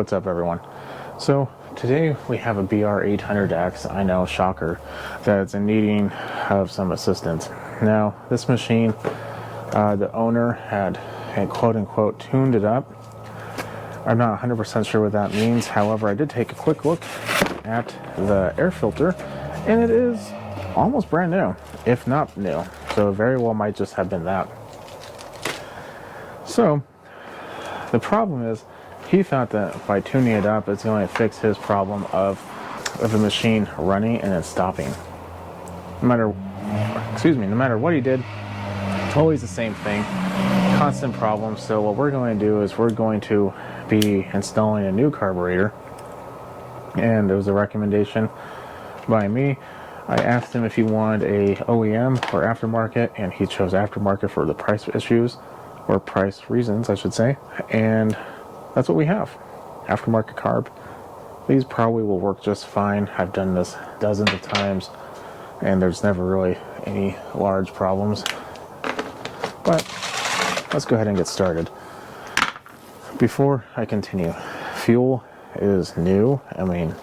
What's up, everyone? So today we have a BR800X, I know, shocker, that's in needing of some assistance. Now, this machine, the owner had quote-unquote tuned it up. I'm not 100% sure what that means. However, I did take a quick look at the air filter, and it is almost brand new, if not new. So it very well might just have been that. So the problem is, he thought that by tuning it up, it's going to fix his problem of the machine running and then stopping. No matter what he did, it's always the same thing, constant problem. So what we're going to do is we're going to be installing a new carburetor, and it was a recommendation by me. I asked him if he wanted a OEM or aftermarket, and he chose aftermarket for the price issues, or price reasons, I should say, and that's what we have. Aftermarket carb. These probably will work just fine. I've done this dozens of times, and there's never really any large problems. But let's go ahead and get started. Before I continue, fuel is new. I mean,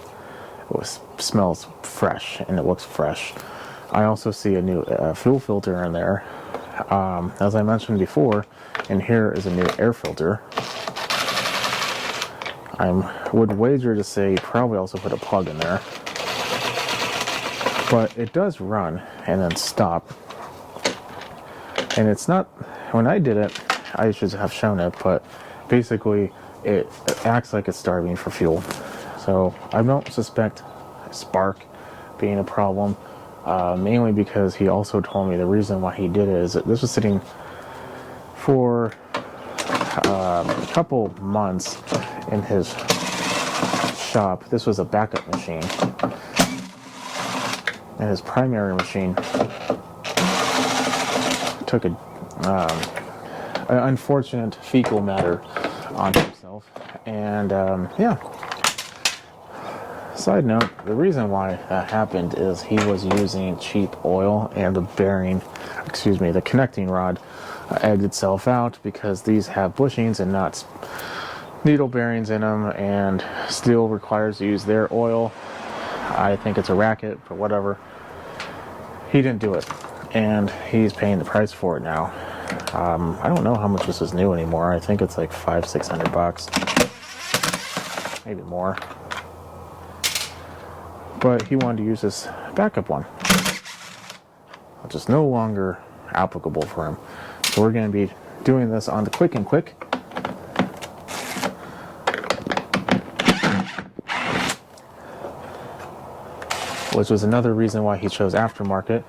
smells fresh and it looks fresh. I also see a new fuel filter in there. As I mentioned before, and here is a new air filter. I would wager to say probably also put a plug in there. But it does run and then stop. And it's not, when I did it, I should have shown it, but basically it acts like it's starving for fuel. So I don't suspect spark being a problem, mainly because he also told me the reason why he did it is that this was sitting for a couple months in his shop. This was a backup machine, and his primary machine took an unfortunate fecal matter on himself, and yeah. Side note, the reason why that happened is he was using cheap oil, and the the connecting rod egged itself out because these have bushings and not needle bearings in them, and Stihl requires to use their oil. I think it's a racket, but whatever. He didn't do it, and he's paying the price for it now. I don't know how much this is new anymore. I think it's like $500-600, maybe more. But he wanted to use this backup one, which is no longer applicable for him. So we're going to be doing this on the quick and quick. Which was another reason why he chose aftermarket,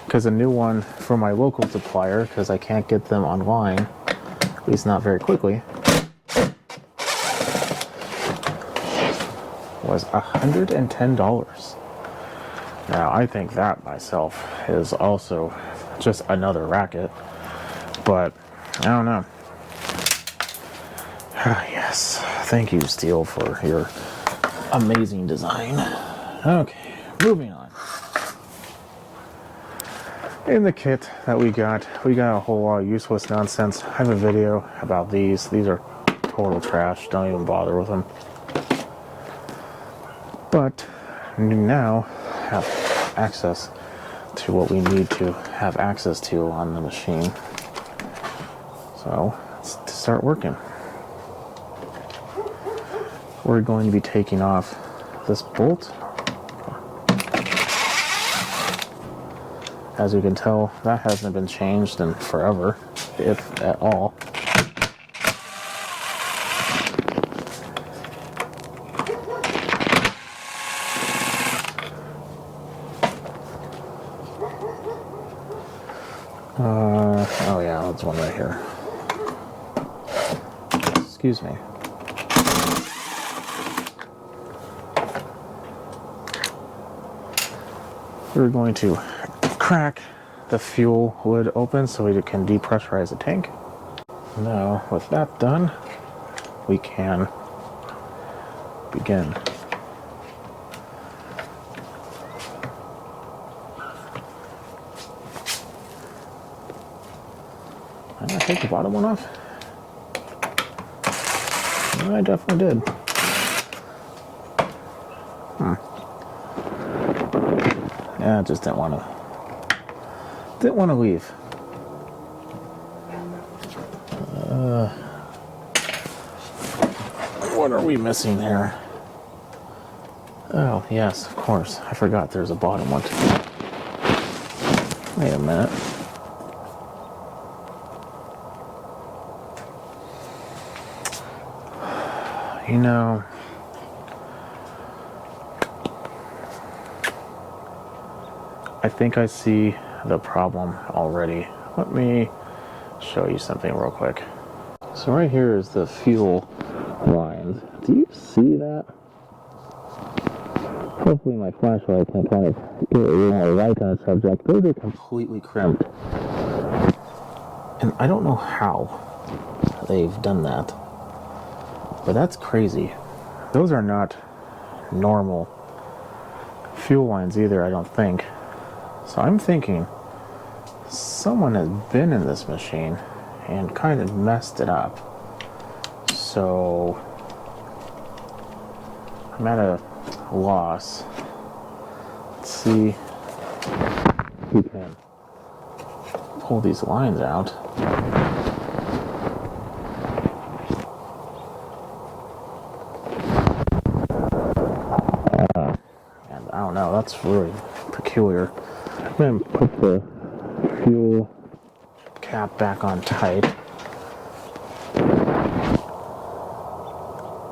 because a new one from my local supplier, because I can't get them online, at least not very quickly, was $110. Now, I think that myself is also just another racket, but I don't know. Yes, thank you, Stihl, for your amazing design. Okay. Moving on. In the kit that we got a whole lot of useless nonsense. I have a video about these. These are total trash. Don't even bother with them. But we now have access to what we need to have access to on the machine. So let's start working. We're going to be taking off this bolt. As you can tell, that hasn't been changed in forever, if at all. Oh yeah, that's one right here. Excuse me. We're going to crack the fuel lid open so we can depressurize the tank. Now, with that done, we can begin. Did I take the bottom one off? I definitely did. Yeah, I just didn't want to leave. What are we missing here? Oh, yes, of course. I forgot there's a bottom one too. Wait a minute. You know, I think I see the problem already. Let me show you something real quick. So right here is the fuel lines. Do you see that? Hopefully my flashlight can kind of get a little more light on the subject. Those are completely crimped. And I don't know how they've done that. But that's crazy. Those are not normal fuel lines either, I don't think. So I'm thinking someone has been in this machine and kind of messed it up. So I'm at a loss. Let's see if we can pull these lines out. And I don't know, that's really peculiar. I'm going to put the fuel cap back on tight.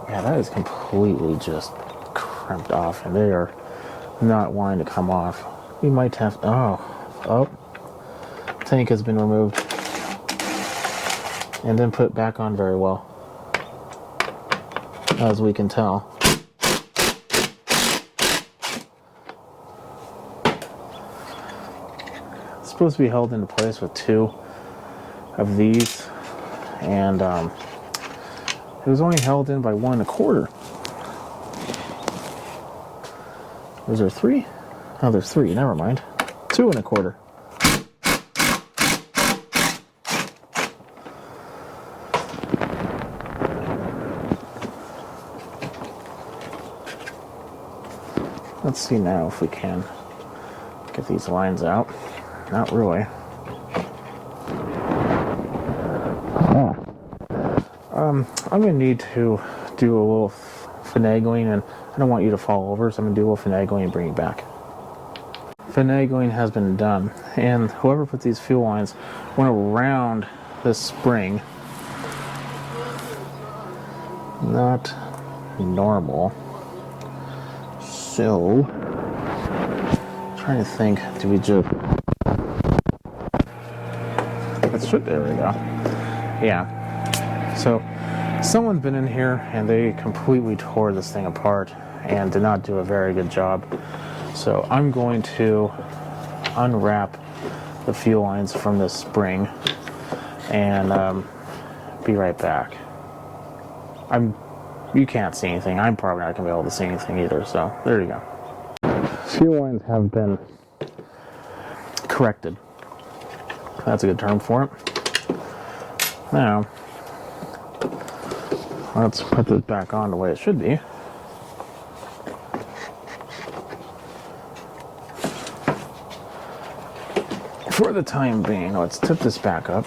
Yeah, that is completely just crimped off, and they are not wanting to come off. We might have, oh, tank has been removed and then put back on very well, as we can tell. It's supposed to be held into place with 2 of these, and it was only held in by 1 1/4. Was there 3? Oh, there's 3. Never mind. 2 1/4. Let's see now if we can get these lines out. Not really. I'm going to need to do a little finagling, and I don't want you to fall over, so I'm going to do a little finagling and bring you back. Finagling has been done, and whoever put these fuel lines went around this spring. Not normal. So, trying to think, do we just... There we go. Yeah. So, someone's been in here and they completely tore this thing apart and did not do a very good job. So I'm going to unwrap the fuel lines from this spring and be right back. You can't see anything. I'm probably not going to be able to see anything either, so there you go. Fuel lines have been corrected. That's a good term for it. Now, let's put this back on the way it should be. For the time being, let's tip this back up.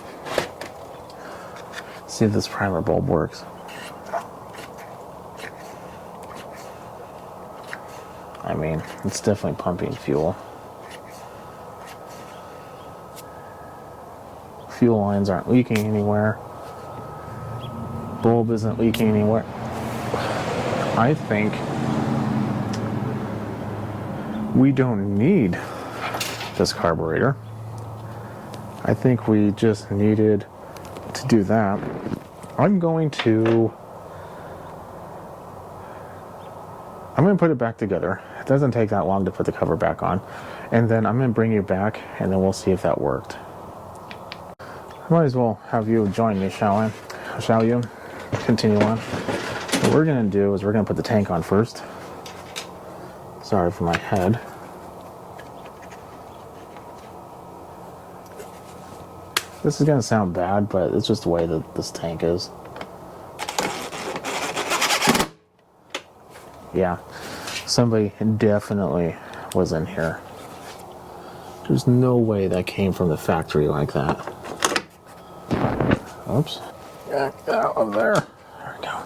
See if this primer bulb works. I mean, it's definitely pumping fuel. Fuel lines aren't leaking anywhere. Bulb isn't leaking anywhere. I think we don't need this carburetor. I think we just needed to do that. I'm going to put it back together. It doesn't take that long to put the cover back on. And then I'm going to bring you back, and then we'll see if that worked. I might as well have you join me, shall you? Continue on. What we're going to do is we're going to put the tank on first. Sorry for my head. This is going to sound bad, but it's just the way that this tank is. Yeah. Somebody definitely was in here. There's no way that came from the factory like that. Oops. Get out of there. There we go.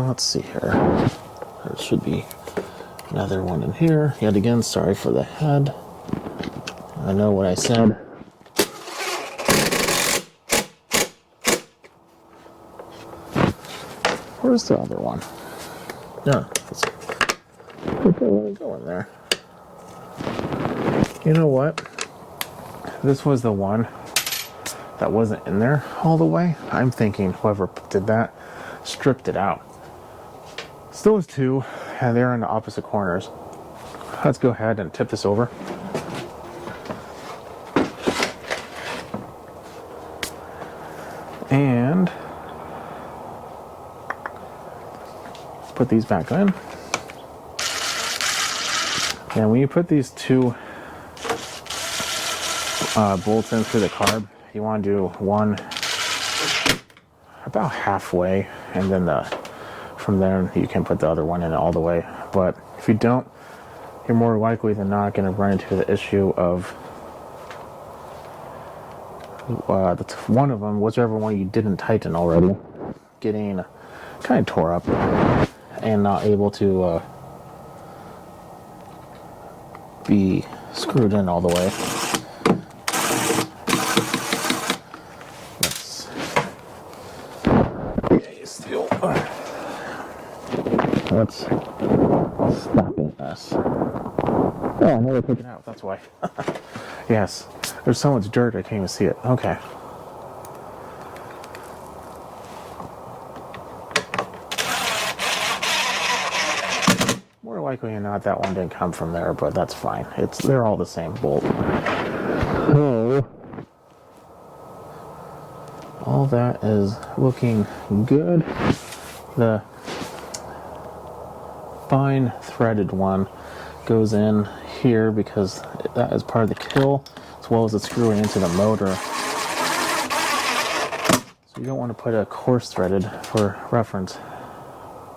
Let's see here. There should be another one in here. Yet again, sorry for the head. I know what I said. Where's the other one? No, let's go in there. You know what? This was the one that wasn't in there all the way. I'm thinking whoever did that stripped it out. Still was two, and they're in the opposite corners. Let's go ahead and tip this over. And put these back in. And when you put these two bolts in through the carb, you want to do one about halfway, and then from there you can put the other one in all the way. But if you don't, you're more likely than not going to run into the issue of one of them, whichever one you didn't tighten already, getting kind of tore up and not able to be screwed in all the way. Let's stop it, us. Oh, I never took it out, that's why. Yes, there's so much dirt I can't even see it. Okay. More likely than not, that one didn't come from there, but that's fine. They're all the same bolt. So, all that is looking good. The fine threaded one goes in here because that is part of the kill, as well as it's screwing into the motor. So you don't want to put a coarse threaded, for reference,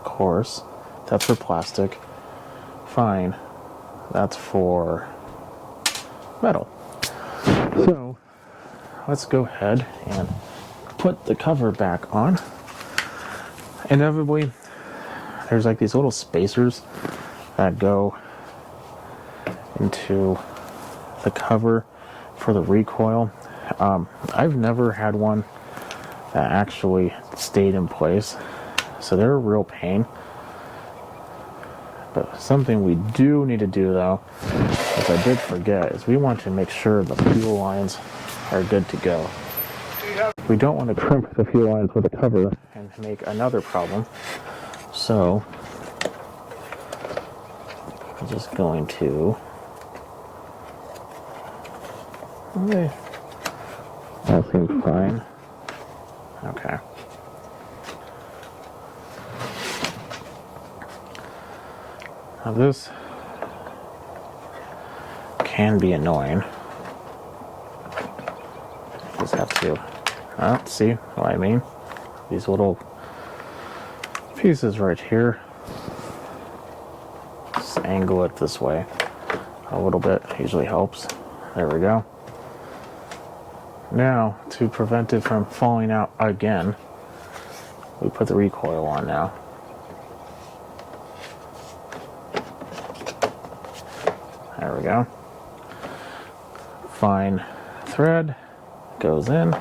coarse, that's for plastic. Fine, that's for metal. So let's go ahead and put the cover back on. Inevitably, there's like these little spacers that go into the cover for the recoil. I've never had one that actually stayed in place, so they're a real pain. But something we do need to do, though, which I did forget, is we want to make sure the fuel lines are good to go. We don't want to crimp the fuel lines with a cover and make another problem. So I'm just going to, okay, that seems fine. Okay. Now this can be annoying. Just have to, see what I mean? These little pieces right here. Just angle it this way a little bit, usually helps. There we go. Now, to prevent it from falling out again, we put the recoil on now. There we go. Fine thread goes in.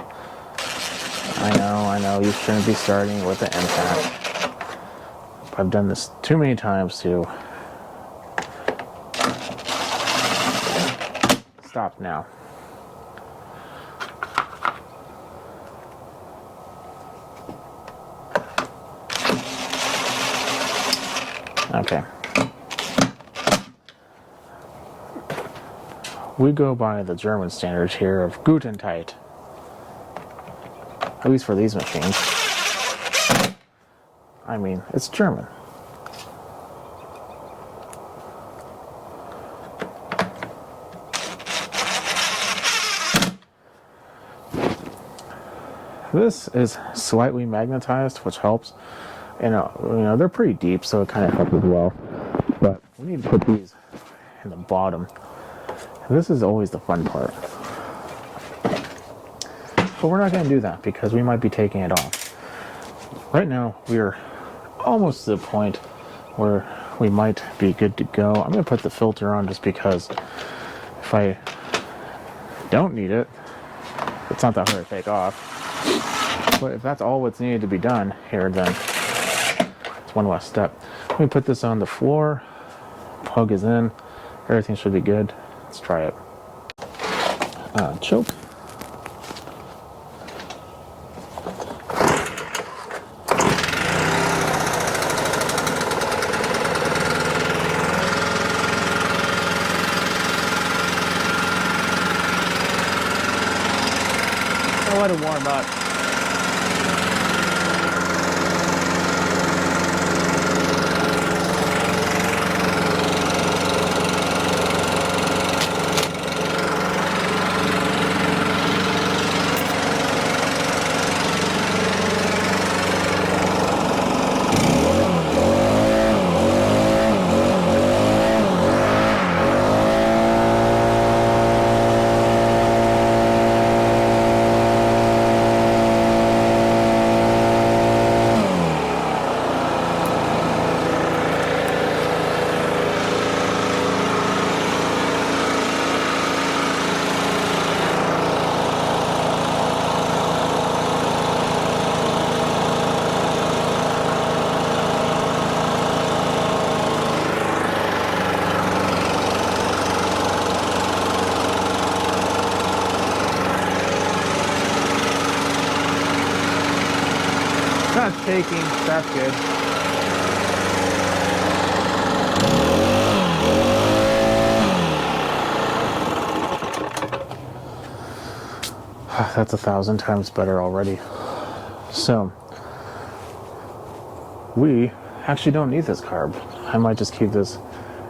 I know, you shouldn't be starting with the impact. I've done this too many times to stop now. Okay. We go by the German standards here of Guten Tight. At least for these machines. I mean, it's German. This is slightly magnetized, which helps. And they're pretty deep, so it kind of helps as well. But we need to put these in the bottom. This is always the fun part. But we're not going to do that because we might be taking it off. Right now, we are almost to the point where we might be good to go. I'm going to put the filter on just because if I don't need it, it's not that hard to take off. But if that's all what's needed to be done here, then it's one less step. Let me put this on the floor. Plug is in. Everything should be good. Let's try it. Choke. I'll let it warm up. Not shaking, that's good. That's 1,000 times better already. So, we actually don't need this carb. I might just keep this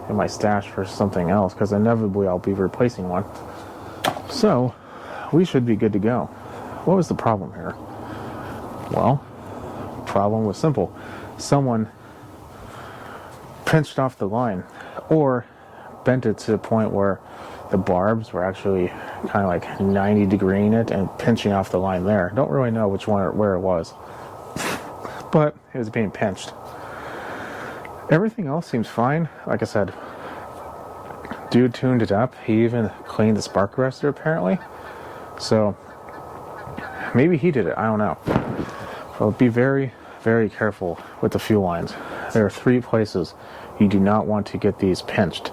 in my stash for something else because inevitably I'll be replacing one. So, we should be good to go. What was the problem here? Well, problem was simple. Someone pinched off the line or bent it to the point where the barbs were actually kind of like 90 degreeing it and pinching off the line there. Don't really know which one or where it was, but it was being pinched. Everything else seems fine. Like I said, dude tuned it up. He even cleaned the spark arrestor apparently. So maybe he did it. I don't know. So be very, very careful with the fuel lines. There are 3 places you do not want to get these pinched.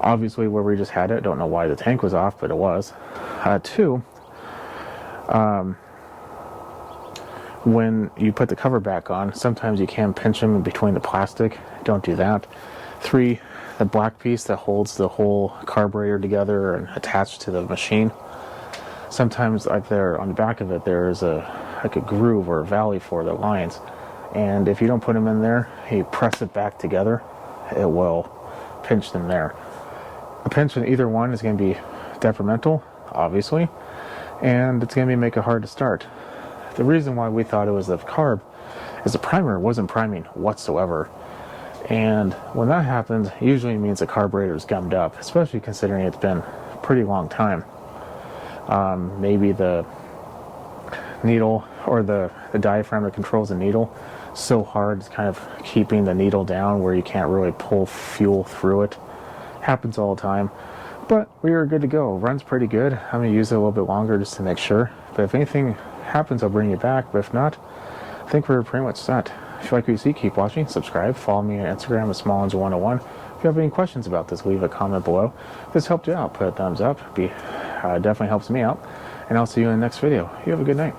Obviously where we just had it, don't know why the tank was off, but it was. 2, when you put the cover back on, sometimes you can pinch them in between the plastic. Don't do that. 3, the black piece that holds the whole carburetor together and attached to the machine. Sometimes like there on the back of it, there's like a groove or a valley for the lines. And if you don't put them in there, you press it back together, it will pinch them there. A pinch in either one is going to be detrimental, obviously, and it's going to make it hard to start. The reason why we thought it was the carb is the primer wasn't priming whatsoever. And when that happens, usually it means the carburetor is gummed up, especially considering it's been a pretty long time. Maybe the needle or the diaphragm that controls the needle so hard it's kind of keeping the needle down where you can't really pull fuel through it. Happens all the time, but we are good to go. Runs pretty good. I'm going to use it a little bit longer just to make sure, but if anything happens I'll bring you back, but if not, I think we're pretty much set. If you like what you see, keep watching, subscribe, follow me on Instagram at Smallins101. If you have any questions about this, leave a comment below. If this helped you out, put a thumbs up. Definitely helps me out, and I'll see you in the next video. You have a good night.